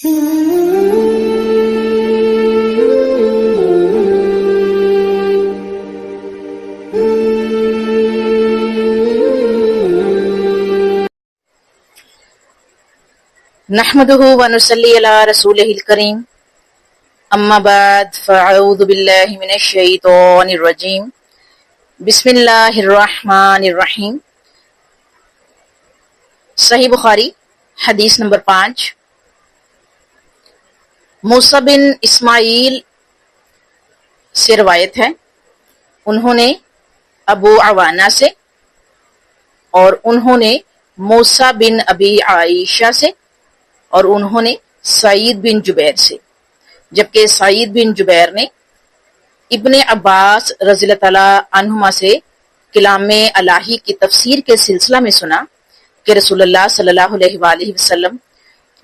نحمده ونصلي على رسوله الكريم اما بعد فاعوذ باللہ من الشیطان الرجیم بسم اللہ الرحمن الرحیم۔ صحیح بخاری حدیث نمبر 5۔ موسیٰ بن اسماعیل سے روایت ہے، انہوں نے ابو عوانہ سے اور انہوں نے موسیٰ بن ابی عائشہ سے اور انہوں نے سعید بن جبیر سے، جبکہ سعید بن جبیر نے ابن عباس رضی اللہ تعالیٰ عنہما سے کلام الہی کی تفسیر کے سلسلہ میں سنا کہ رسول اللہ صلی اللہ علیہ وآلہ وسلم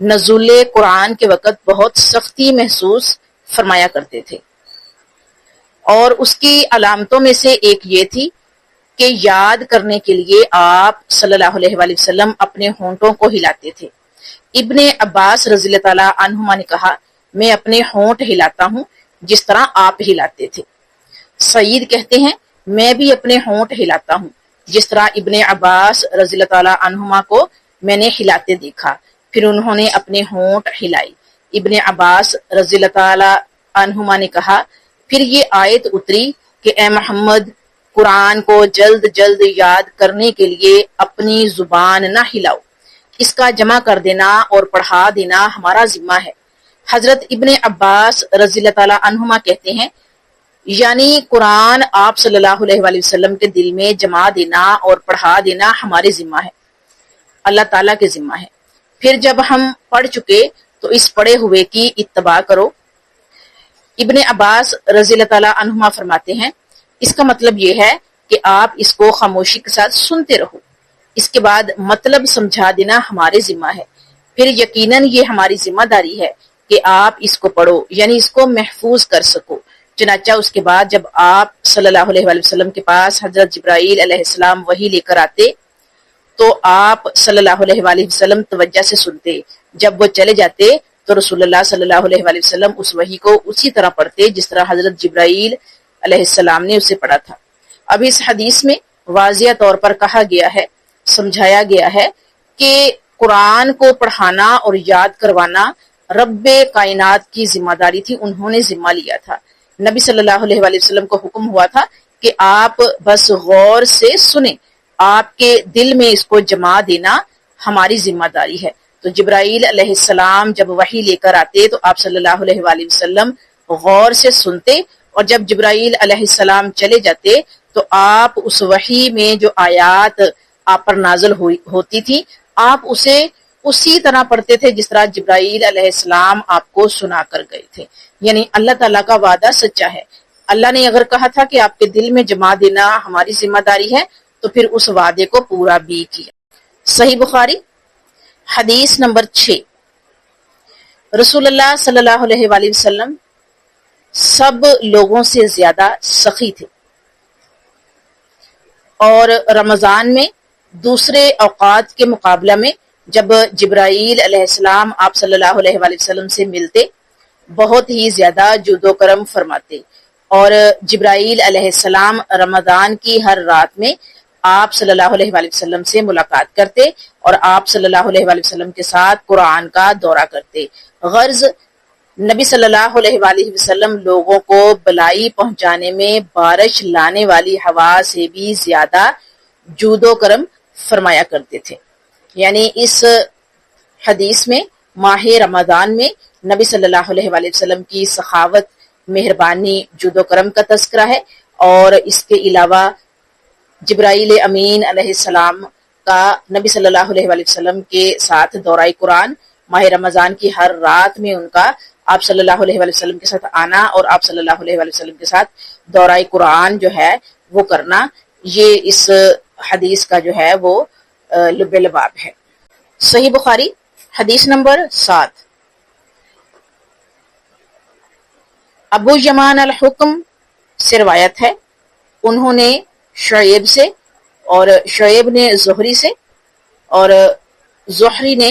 نزول قرآن کے وقت بہت سختی محسوس فرمایا کرتے تھے، اور اس کی علامتوں میں سے ایک یہ تھی کہ یاد کرنے کے لیے آپ صلی اللہ علیہ وآلہ وسلم اپنے ہونٹوں کو ہلاتے تھے۔ ابن عباس رضی اللہ تعالیٰ عنہما نے کہا، میں اپنے ہونٹ ہلاتا ہوں جس طرح آپ ہلاتے تھے۔ سعید کہتے ہیں، میں بھی اپنے ہونٹ ہلاتا ہوں جس طرح ابن عباس رضی اللہ تعالیٰ عنہما کو میں نے ہلاتے دیکھا، پھر انہوں نے اپنے ہونٹ ہلائی۔ ابن عباس رضی اللہ تعالیٰ عنہما نے کہا، پھر یہ آیت اتری کہ اے محمد، قرآن کو جلد جلد یاد کرنے کے لیے اپنی زبان نہ ہلاؤ، اس کا جمع کر دینا اور پڑھا دینا ہمارا ذمہ ہے۔ حضرت ابن عباس رضی اللہ تعالیٰ عنہما کہتے ہیں، یعنی قرآن آپ صلی اللہ علیہ وآلہ وسلم کے دل میں جما دینا اور پڑھا دینا ہمارے ذمہ ہے، اللہ تعالیٰ کے ذمہ ہے۔ پھر جب ہم پڑھ چکے تو اس پڑھے ہوئے کی اتباع کرو۔ ابن عباس رضی اللہ تعالیٰ عنہما فرماتے ہیں، اس کا مطلب یہ ہے کہ آپ اس کو خاموشی کے ساتھ سنتے رہو، اس کے بعد مطلب سمجھا دینا ہمارے ذمہ ہے، پھر یقیناً یہ ہماری ذمہ داری ہے کہ آپ اس کو پڑھو، یعنی اس کو محفوظ کر سکو۔ چنانچہ اس کے بعد جب آپ صلی اللہ علیہ وآلہ وسلم کے پاس حضرت جبرائیل علیہ السلام وحی لے کر آتے تو آپ صلی اللہ علیہ وآلہ وسلم توجہ سے سنتے، جب وہ چلے جاتے تو رسول اللہ صلی اللہ علیہ وآلہ وسلم اس وحی کو اسی طرح پڑھتے جس طرح حضرت جبرائیل علیہ السلام نے اسے پڑھا تھا۔ اب اس حدیث میں واضح طور پر کہا گیا ہے، سمجھایا گیا ہے کہ قرآن کو پڑھانا اور یاد کروانا رب کائنات کی ذمہ داری تھی، انہوں نے ذمہ لیا تھا۔ نبی صلی اللہ علیہ وآلہ وسلم کو حکم ہوا تھا کہ آپ بس غور سے سنیں، آپ کے دل میں اس کو جما دینا ہماری ذمہ داری ہے۔ تو جبرائیل علیہ السلام جب وحی لے کر آتے تو آپ صلی اللہ علیہ وآلہ وسلم غور سے سنتے، اور جب جبرائیل علیہ السلام چلے جاتے تو آپ اس وحی میں جو آیات آپ پر نازل ہوتی تھی آپ اسے اسی طرح پڑھتے تھے جس طرح جبرائیل علیہ السلام آپ کو سنا کر گئے تھے۔ یعنی اللہ تعالیٰ کا وعدہ سچا ہے، اللہ نے اگر کہا تھا کہ آپ کے دل میں جما دینا ہماری ذمہ داری ہے تو پھر اس وعدے کو پورا بھی کیا۔ صحیح بخاری حدیث نمبر 6۔ رسول اللہ صلی اللہ علیہ وآلہ وسلم سب لوگوں سے زیادہ سخی تھے، اور رمضان میں دوسرے اوقات کے مقابلہ میں جب جبرائیل علیہ السلام آپ صلی اللہ علیہ وآلہ وسلم سے ملتے بہت ہی زیادہ جود و کرم فرماتے، اور جبرائیل علیہ السلام رمضان کی ہر رات میں آپ صلی اللہ علیہ وآلہ وسلم سے ملاقات کرتے اور آپ صلی اللہ علیہ وآلہ وسلم کے ساتھ قرآن کا دورہ کرتے۔ غرض نبی صلی اللہ علیہ وآلہ وسلم لوگوں کو بلائی پہنچانے میں بارش لانے والی ہوا سے بھی زیادہ جود و کرم فرمایا کرتے تھے۔ یعنی اس حدیث میں ماہ رمضان میں نبی صلی اللہ علیہ وآلہ وسلم کی سخاوت، مہربانی، جود و کرم کا تذکرہ ہے، اور اس کے علاوہ جبرائیل امین علیہ السلام کا نبی صلی اللہ علیہ وآلہ وسلم کے ساتھ دورہ قرآن، ماہ رمضان کی ہر رات میں ان کا آپ صلی اللہ علیہ وآلہ وسلم کے ساتھ آنا اور آپ صلی اللہ علیہ وآلہ وسلم کے ساتھ دورہ قرآن جو ہے وہ کرنا، یہ اس حدیث کا جو ہے وہ لب لباب ہے۔ صحیح بخاری حدیث نمبر 7۔ ابو یمان الحکم سے روایت ہے، انہوں نے شعیب سے، اور شعیب نے زہری سے، اور زہری نے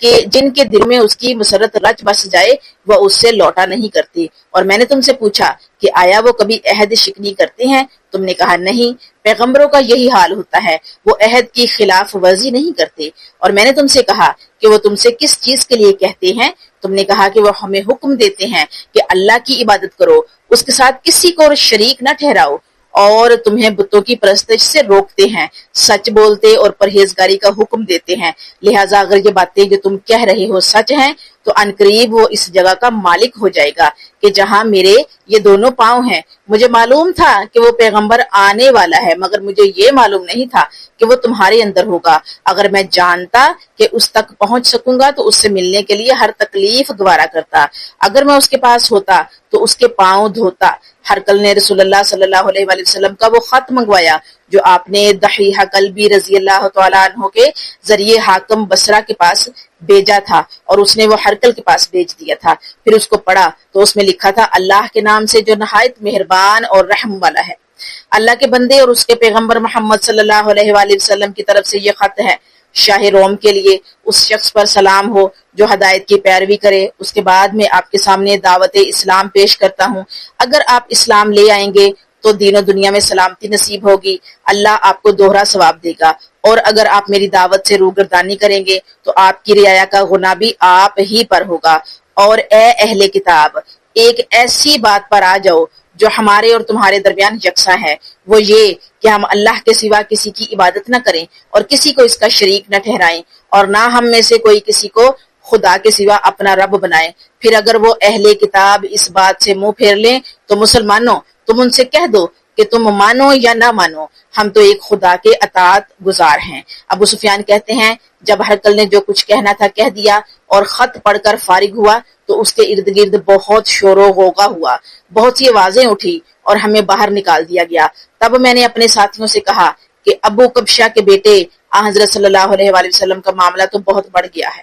کہ جن کے دل میں اس کی مسرت رچ بس جائے وہ اس سے لوٹا نہیں کرتی۔ اور میں نے تم سے پوچھا کہ آیا وہ کبھی عہد شکنی کرتے ہیں؟ تم نے کہا نہیں، پیغمبروں کا یہی حال ہوتا ہے، وہ عہد کی خلاف ورزی نہیں کرتے۔ اور میں نے تم سے کہا کہ وہ تم سے کس چیز کے لیے کہتے ہیں؟ تم نے کہا کہ وہ ہمیں حکم دیتے ہیں کہ اللہ کی عبادت کرو، اس کے ساتھ کسی کو شریک نہ ٹھہراؤ، اور تمہیں بتوں کی پرستش سے روکتے ہیں، سچ بولتے اور پرہیزگاری کا حکم دیتے ہیں۔ لہٰذا اگر یہ باتیں جو تم کہہ رہے ہو سچ ہیں تو عنقریب وہ اس جگہ کا مالک ہو جائے گا کہ جہاں میرے یہ دونوں پاؤں ہیں۔ مجھے معلوم تھا کہ وہ پیغمبر آنے والا ہے، مگر مجھے یہ معلوم نہیں تھا کہ وہ تمہارے اندر ہوگا۔ اگر میں جانتا کہ اس تک پہنچ سکوں گا تو اس سے ملنے کے لیے ہر تکلیف گوارا کرتا۔ اگر میں اس کے پاس ہوتا تو اس کے پاؤں دھوتا۔ ہرقل نے رسول اللہ صلی اللہ علیہ وآلہ وسلم کا وہ خط منگوایا جو آپ نے دحیحہ کلبی رضی اللہ تعالیٰ عنہ کے ذریعے حاکم بصرہ کے پاس بھیجا تھا، اور اس نے وہ ہرقل کے پاس بھیج دیا تھا۔ پھر اس کو پڑھا تو اس میں لکھا تھا، اللہ کے نام سے جو نہایت مہربان اور رحم والا ہے۔ اللہ کے بندے اور اس کے پیغمبر محمد صلی اللہ علیہ وآلہ وسلم کی طرف سے یہ خط ہے۔ شاہ روم کے لیے اس شخص پر سلام ہو جو ہدایت کی پیروی کرے۔ اس کے بعد میں آپ کے سامنے دعوت اسلام پیش کرتا ہوں۔ اگر آپ اسلام لے آئیں گے تو دین و دنیا میں سلامتی نصیب ہوگی، اللہ آپ کو دوہرا ثواب دے گا، اور اگر آپ میری دعوت سے روگردانی کریں گے تو آپ کی رعایا کا گناہ بھی آپ ہی پر ہوگا۔ اور اے اہل کتاب، ایک ایسی بات پر آ جاؤ جو ہمارے اور تمہارے درمیان یکساں ہے، وہ یہ کہ ہم اللہ کے سوا کسی کی عبادت نہ کریں اور کسی کو اس کا شریک نہ ٹھہرائیں، اور نہ ہم میں سے کوئی کسی کو خدا کے سوا اپنا رب بنائے۔ پھر اگر وہ اہل کتاب اس بات سے منہ پھیر لیں تو مسلمانوں، تم ان سے کہہ دو کہ تم مانو یا نہ مانو، ہم تو ایک خدا کے اطاعت گزار ہیں۔ ابو سفیان کہتے ہیں جب ہرقل نے جو کچھ کہنا تھا کہہ دیا اور خط پڑھ کر فارغ ہوا تو اس کے ارد گرد بہت شور و غوغا ہوا، بہت سی آوازیں اٹھی اور ہمیں باہر نکال دیا گیا۔ تب میں نے اپنے ساتھیوں سے کہا کہ ابو کبشہ کے بیٹے حضرت صلی اللہ علیہ وآلہ وسلم کا معاملہ تو بہت بڑھ گیا ہے،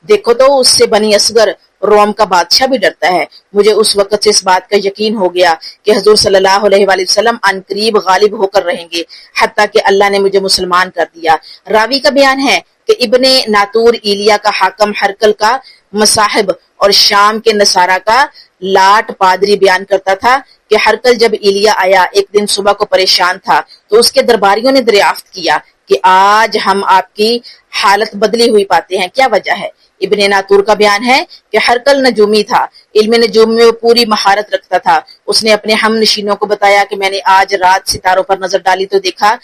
دیکھو تو اس سے بنی اصغر روم کا بادشاہ بھی ڈرتا ہے۔ مجھے اس وقت سے اس بات کا یقین ہو گیا کہ حضور صلی اللہ علیہ وآلہ وسلم عنقریب غالب ہو کر رہیں گے، حتیٰ کہ اللہ نے مجھے مسلمان کر دیا۔ راوی کا بیان ہے کہ ابن ناطور ایلیا کا حاکم ہرقل کا مصاحب اور شام کے نصارہ کا لاٹ پادری بیان کرتا تھا کہ ہرقل جب ایلیا آیا ایک دن صبح کو پریشان تھا تو اس کے درباریوں نے دریافت کیا کہ آج ہم آپ کی حالت بدلی ہوئی پاتے ہیں، کیا وجہ ہے؟ ابن ناطور کا بیان ہے کہ ہرقل نجومی تھا، علم نجوم میں وہ پوری مہارت رکھتا تھا۔ اس نے اپنے ہم نشینوں کو بتایا کہ میں نے آج رات ستاروں پر نظر ڈالی تو دیکھا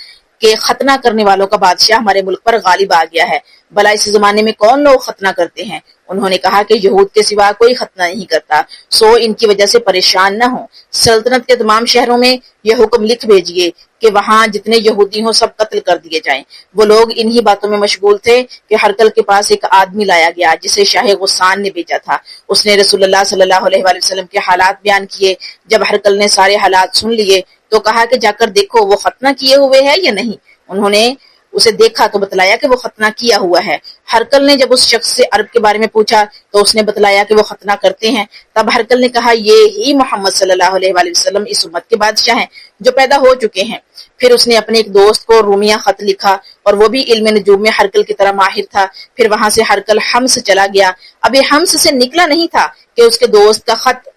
کہ ختنہ کرنے والوں کا بادشاہ ہمارے ملک پر غالب آ گیا ہے۔ بھلا اس زمانے میں کون لوگ ختنہ کرتے ہیں؟ انہوں نے کہا کہ یہود کے سوا کوئی ختنہ نہیں کرتا، سو ان کی وجہ سے پریشان نہ ہوں۔ سلطنت کے تمام شہروں میں یہ حکم لکھ بھیجیے کہ وہاں جتنے یہودی ہوں سب قتل کر دیے جائیں۔ وہ لوگ انہی باتوں میں مشغول تھے کہ ہرقل کے پاس ایک آدمی لایا گیا جسے شاہ غسان نے بھیجا تھا۔ اس نے رسول اللہ صلی اللہ علیہ وآلہ وسلم کے حالات بیان کیے۔ جب ہرقل نے سارے حالات سن لیے تو کہا کہ جا کر دیکھو وہ ختنہ کیے ہوئے ہے یا نہیں۔ انہوں نے اسے دیکھا تو بتلایا کہ وہ ختنہ کیا ہوا ہے۔ ہرقل نے جب اس شخص سے عرب کے بارے میں پوچھا تو اس نے بتلایا کہ وہ ختنہ کرتے ہیں۔ تب ہرقل نے کہا یہ ہی محمد صلی اللہ علیہ وآلہ وسلم اس امت کے بادشاہ ہیں جو پیدا ہو چکے ہیں۔ پھر اس نے اپنے ایک دوست کو رومیہ خط لکھا اور وہ بھی علم نجوم میں ہرقل کی طرح ماہر تھا۔ پھر وہاں سے ہرقل حمص چلا گیا۔ اب یہ حمص سے نکلا نہیں تھا کہ اس کے دوست کا خط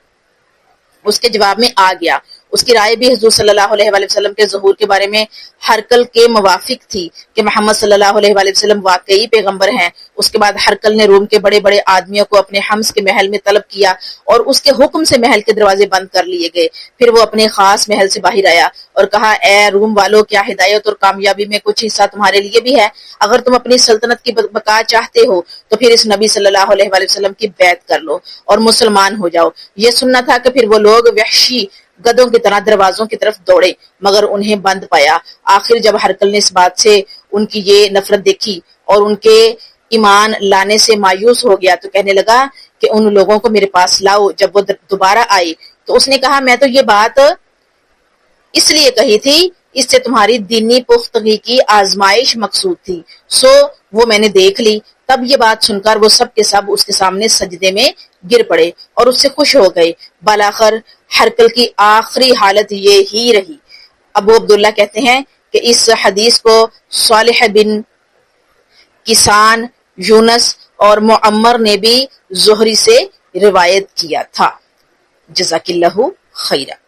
اس کے جواب میں آ گیا۔ اس کی رائے بھی حضور صلی اللہ علیہ وآلہ وسلم کے ظہور کے بارے میں ہرقل کے موافق تھی کہ محمد صلی اللہ علیہ وآلہ وسلم واقعی پیغمبر ہیں۔ اس کے بعد ہرقل نے روم کے بڑے بڑے آدمیوں کو اپنے حمص کے محل میں طلب کیا اور اس کے حکم سے محل کے دروازے بند کر لیے گئے۔ پھر وہ اپنے خاص محل سے باہر آیا اور کہا اے روم والو، کیا ہدایت اور کامیابی میں کچھ حصہ تمہارے لیے بھی ہے؟ اگر تم اپنی سلطنت کی بقا چاہتے ہو تو پھر اس نبی صلی اللہ علیہ وآلہ وسلم کی بیعت کر لو اور مسلمان ہو جاؤ۔ یہ سننا تھا کہ پھر وہ لوگ وحشی گدوں کی طرح دروازوں کی طرف دوڑے مگر انہیں بند پایا۔ آخر جب ہرقل نے اس بات سے ان کی یہ نفرت دیکھی اور ان کے ایمان لانے سے مایوس ہو گیا تو کہنے لگا کہ ان لوگوں کو میرے پاس لاؤ۔ جب وہ دوبارہ آئی تو اس نے کہا میں تو یہ بات اس لیے کہی تھی، اس سے تمہاری دینی پختگی کی آزمائش مقصود تھی، سو وہ میں نے دیکھ لی۔ تب یہ بات سن کر وہ سب کے سب اس کے سامنے سجدے میں گر پڑے اور اس سے خوش ہو گئے۔ بالاخر ہرقل کی آخری حالت یہ ہی رہی۔ ابو عبداللہ کہتے ہیں کہ اس حدیث کو صالح بن کسان، یونس اور معمر نے بھی زہری سے روایت کیا تھا۔ جزاک اللہ خیرہ۔